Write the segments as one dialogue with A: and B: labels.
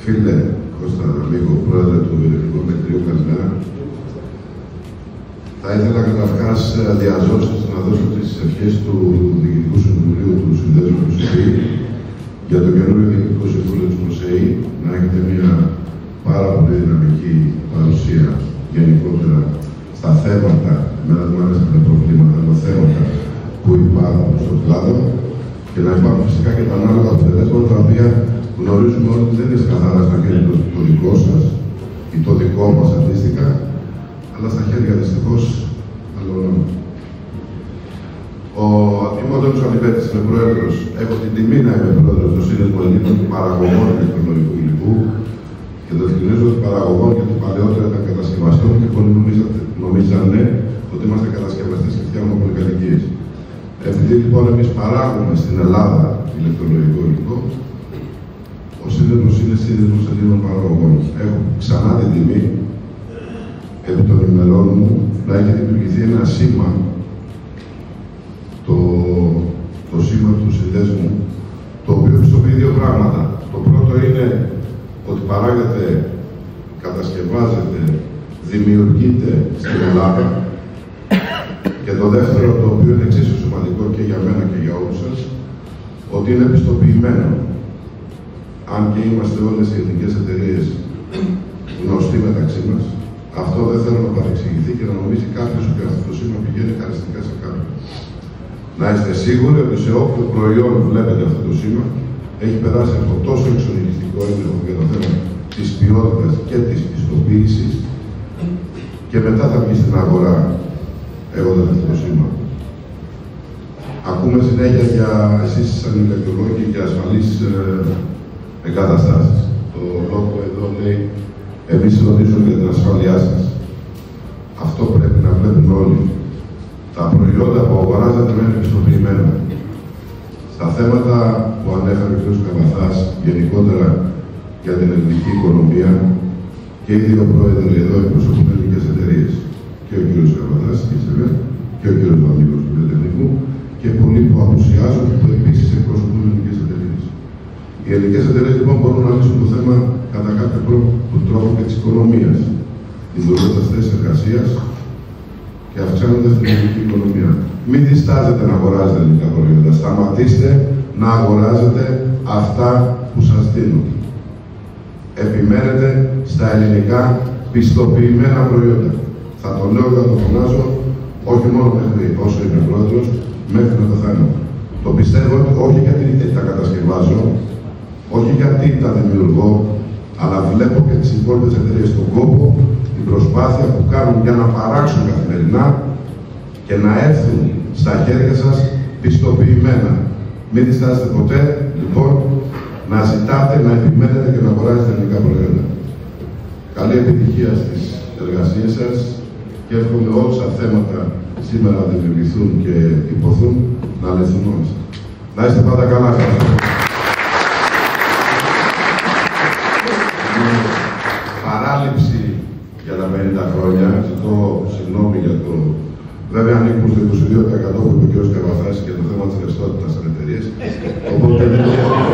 A: Φίλε Κώστα Δαμίκο, πρόεδρε του Ελληνικού Μετρίου, καλημέρα. Θα ήθελα καταρχάς διαζώσεις να δώσω τις ευχές του Διοικητικού Συμβουλίου του Συνδέσμου του ΣΥΠΗ για το καινούριο Διοικητικό Συμβούλιο του ΜΟΣΕΗ να έχετε μια πάρα πολύ δυναμική παρουσία γενικότερα στα θέματα, εμένα δεν μου αρέσουν τα προβλήματα, τα θέματα που υπάρχουν στον κλάδο και να υπάρχουν φυσικά και τα ανάλογα αποτελέσματα τα οποία γνωρίζουμε όλοι ότι δεν είναι καθαρά στα χέρια το δικό σας ή το δικό μας αντίστοιχα, αλλά στα χέρια δυστυχώς άλλων. Είμαι ο Αντώνης Αλιβέτης, είμαι πρόεδρος. Έχω την τιμή να είμαι πρόεδρος του Σύνδεσμου Ελλήνων Παραγωγών Ηλεκτρονικού Υλικού και το διευκρινίζω ότι παραγωγών γιατί παλαιότερα ήταν κατασκευαστών και πολλοί νομίζανε ότι είμαστε κατασκευαστές και φτιάχνουμε πολυκατοικίες. Επειδή λοιπόν εμείς παράγουμε στην Ελλάδα ηλεκτρολογικό υλικό, ο σύνδεσμος είναι Σύνδεσμος Ελλήνων Παραγωγών. Έχω ξανά την τιμή, επί των ημερών μου, να έχει δημιουργηθεί ένα σήμα, το σήμα του συνδέσμου, το οποίο πιστοποιεί δύο πράγματα. Το πρώτο είναι ότι παράγεται, κατασκευάζεται, δημιουργείται στην Ελλάδα. Και το δεύτερο, το οποίο είναι εξίσου σημαντικό και για μένα και για όλους σας, ότι είναι πιστοποιημένο. Αν και είμαστε όλες οι εθνικές εταιρείες γνωστοί μεταξύ μας, αυτό δεν θέλω να παρεξηγηθεί και να νομίζει κάποιος ότι αυτό το σήμα πηγαίνει χαριστικά σε κάποιον. Να είστε σίγουροι ότι σε όποιο προϊόν βλέπετε αυτό το σήμα, έχει περάσει από τόσο εξονυχιστικό έλεγχο για το θέμα της ποιότητας και της πιστοποίησης και μετά θα βγει στην αγορά έχοντας αυτό το σήμα. Ακούμε συνέχεια για εσείς σαν ηλεκτρολόγοι και ασφαλείς εγκαταστάσεις. Το λόγο εδώ λέει εμείς φροντίζουμε για την ασφάλειά σας. Αυτό πρέπει να βλέπουν όλοι. Τα προϊόντα που αγοράζετε να είναι πιστοποιημένα. Στα θέματα που ανέφερε ο κ. Καβαθάς, γενικότερα για την ελληνική οικονομία, και οι δύο πρόεδροι εδώ εκπροσωπούν ελληνικές εταιρείες. Και ο κ. Καβαθάς και ο κ. Δαμίκος του Πολυτεχνικού και πολλοί που απουσιάζουν που επίσης εκπροσωπούν ελληνικές εταιρείες. Οι ελληνικές εταιρείες λοιπόν μπορούν να λύσουν το θέμα κατά κάποιο τρόπο και της οικονομίας, δημιουργώντας θέσεις εργασίας και αυξάνοντας την ελληνική οικονομία. Μην διστάζετε να αγοράζετε ελληνικά προϊόντα. Σταματήστε να αγοράζετε αυτά που σας δίνουν. Επιμένετε στα ελληνικά πιστοποιημένα προϊόντα. Θα το λέω και θα το φωνάζω, όχι μόνο μέχρι όσο είμαι πρόεδρος, μέχρι να το θάνω. Το πιστεύω όχι γιατί τα κατασκευάζω, όχι γιατί τα δημιουργώ, αλλά βλέπω και τις υπόλοιπες εταιρείες στον κόπο, την προσπάθεια που κάνουν για να παράξουν καθημερινά και να έρθουν στα χέρια σας πιστοποιημένα. Μην διστάσετε ποτέ, λοιπόν, να ζητάτε, να επιμένετε και να αγοράζετε ελληνικά προϊόντα. Καλή επιτυχία στις εργασίες σας και εύχομαι όσα θέματα σήμερα δημιουργηθούν και υποθούν να λυθούν όλοι σας. Να είστε πάντα καλά. Παράληψη για τα 50 χρόνια, ζητώ συγγνώμη για το. Βέβαια ανήκουν στο 22% που είπε ο κ. Καβαθάς και το θέμα της ρευστότητας στις εταιρείες. Οπότε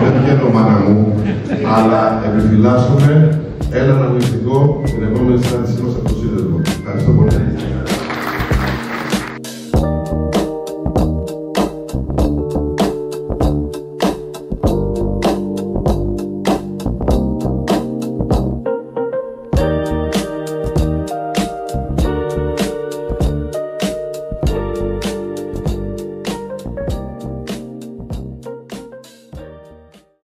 A: δεν βγαίνω μάνα μου, αλλά επιφυλάσσομαι έναν αγωνιστικό την επόμενη συνάντησή μας από το Σύνδεσμο. Ευχαριστώ πολύ.